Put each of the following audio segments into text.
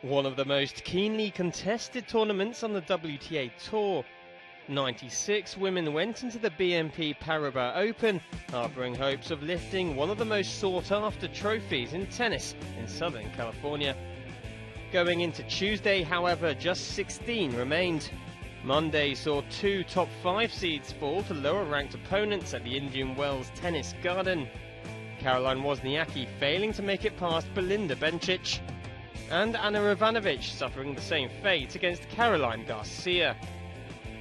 One of the most keenly contested tournaments on the WTA Tour. 96 women went into the BNP Paribas Open, harbouring hopes of lifting one of the most sought-after trophies in tennis in Southern California. Going into Tuesday, however, just 16 remained. Monday saw two top 5 seeds fall to lower-ranked opponents at the Indian Wells Tennis Garden. Caroline Wozniacki failing to make it past Belinda Bencic, and Anna Ivanovic suffering the same fate against Caroline Garcia.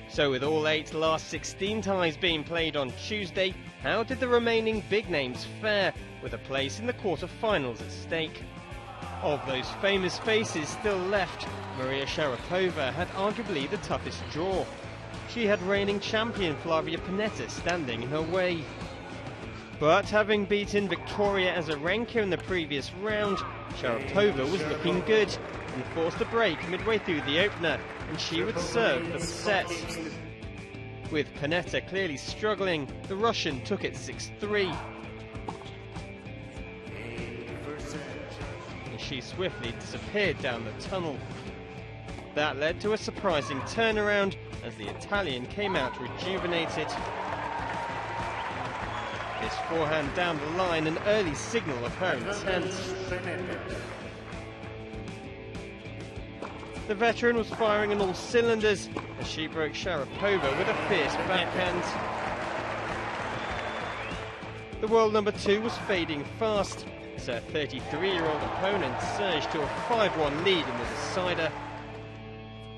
So with all 8 last 16 ties being played on Tuesday, how did the remaining big names fare, with a place in the quarter-finals at stake? Of those famous faces still left, Maria Sharapova had arguably the toughest draw. She had reigning champion Flavia Pennetta standing in her way. But having beaten Victoria Azarenka in the previous round, Sharapova was looking good and forced a break midway through the opener, and she would serve for the set. With Pennetta clearly struggling, the Russian took it 6-3. And she swiftly disappeared down the tunnel. That led to a surprising turnaround as the Italian came out rejuvenated. This forehand down the line, an early signal of her intent. The veteran was firing on all cylinders as she broke Sharapova with a fierce backhand. The world number 2 was fading fast as her 33-year-old opponent surged to a 5-1 lead in the decider.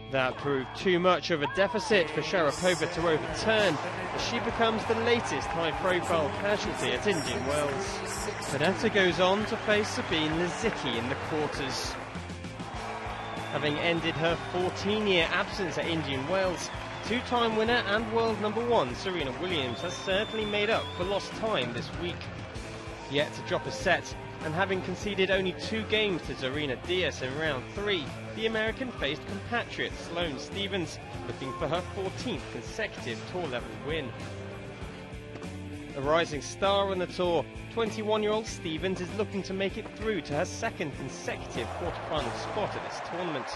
That proved too much of a deficit for Sharapova to overturn, as she becomes the latest high-profile casualty at Indian Wells. Pennetta goes on to face Sabine Lisicki in the quarters. Having ended her 14-year absence at Indian Wells, two-time winner and world number 1 Serena Williams has certainly made up for lost time this week. Yet to drop a set, and having conceded only 2 games to Zarina Diaz in round 3, the American faced compatriot Sloane Stephens, looking for her 14th consecutive tour-level win. A rising star on the tour, 21-year-old Stephens is looking to make it through to her 2nd consecutive quarter-final spot at this tournament.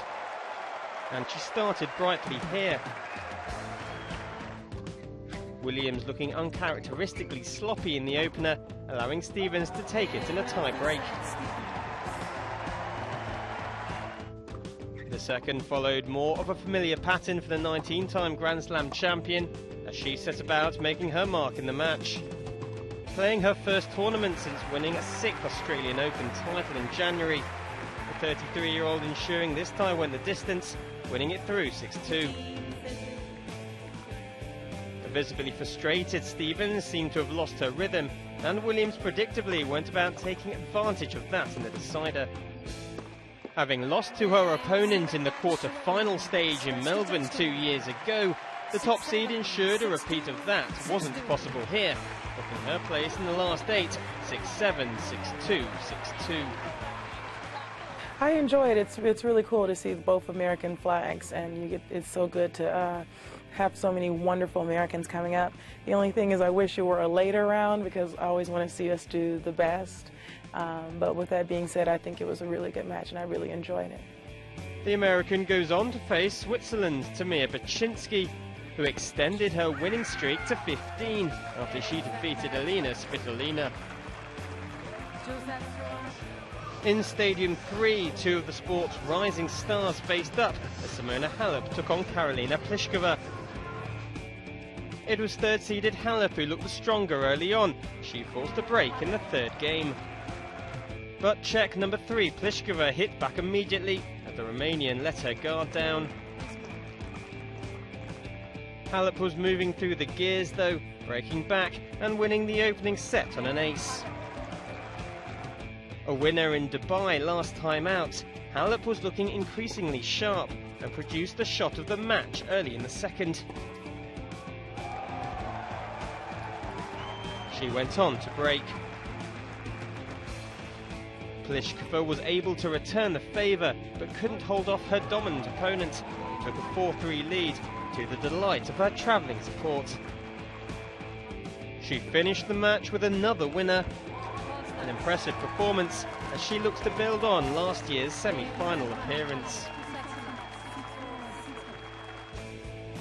And she started brightly here. Williams looking uncharacteristically sloppy in the opener, allowing Stephens to take it in a tie-break. The second followed more of a familiar pattern for the 19-time Grand Slam champion, as she set about making her mark in the match. Playing her first tournament since winning a 6th Australian Open title in January, the 33-year-old ensuring this tie went the distance, winning it through 6-2. The visibly frustrated Stephens seemed to have lost her rhythm, and Williams predictably went about taking advantage of that in the decider. Having lost to her opponent in the quarter-final stage in Melbourne 2 years ago, the top seed ensured a repeat of that wasn't possible here, booking her place in the last 8, 6-7, 6-2, 6-2. I enjoy it. It's really cool to see both American flags, and it's so good to have so many wonderful Americans coming up. The only thing is I wish it were a later round, because I always want to see us do the best. But with that being said, I think it was a really good match and I really enjoyed it. The American goes on to face Switzerland's Tamir Baczynski, who extended her winning streak to 15 after she defeated Elina Svitolina. In Stadium 3, 2 of the sport's rising stars faced up as Simona Halep took on Karolina Pliskova. It was third-seeded Halep who looked the stronger early on. She forced a break in the 3rd game. But Czech number 3 Pliskova hit back immediately as the Romanian let her guard down. Halep was moving through the gears though, breaking back and winning the opening set on an ace. A winner in Dubai last time out, Halep was looking increasingly sharp and produced the shot of the match early in the 2nd. She went on to break. Pliskova was able to return the favour, but couldn't hold off her dominant opponent, who took a 4-3 lead to the delight of her travelling support. She finished the match with another winner. An impressive performance as she looks to build on last year's semi-final appearance.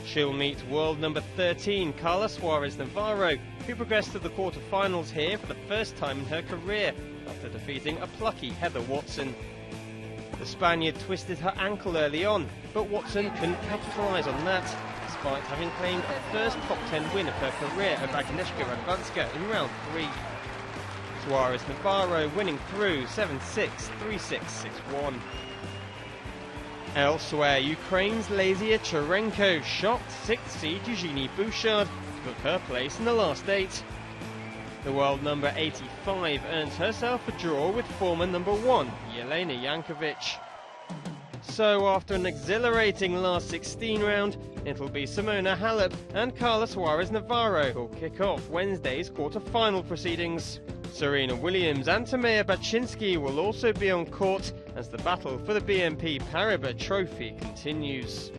She'll meet world number 13 Carla Suarez Navarro, who progressed to the quarter-finals here for the first time in her career after defeating a plucky Heather Watson. The Spaniard twisted her ankle early on, but Watson couldn't capitalise on that, despite having claimed a first top 10 win of her career over Agnieszka Radwanska in round 3. Suarez Navarro winning through 7-6, 3-6, 6-1. Elsewhere, Ukraine's Lazia Cherenko shocked 6th seed Eugenie Bouchard to book her place in the last 8. The world number 85 earns herself a draw with former number 1 Jelena Jankovic. So after an exhilarating last 16 round, it'll be Simona Halep and Carla Suarez Navarro who'll kick off Wednesday's quarter-final proceedings. Serena Williams and Tamea Baczynski will also be on court as the battle for the BNP Paribas trophy continues.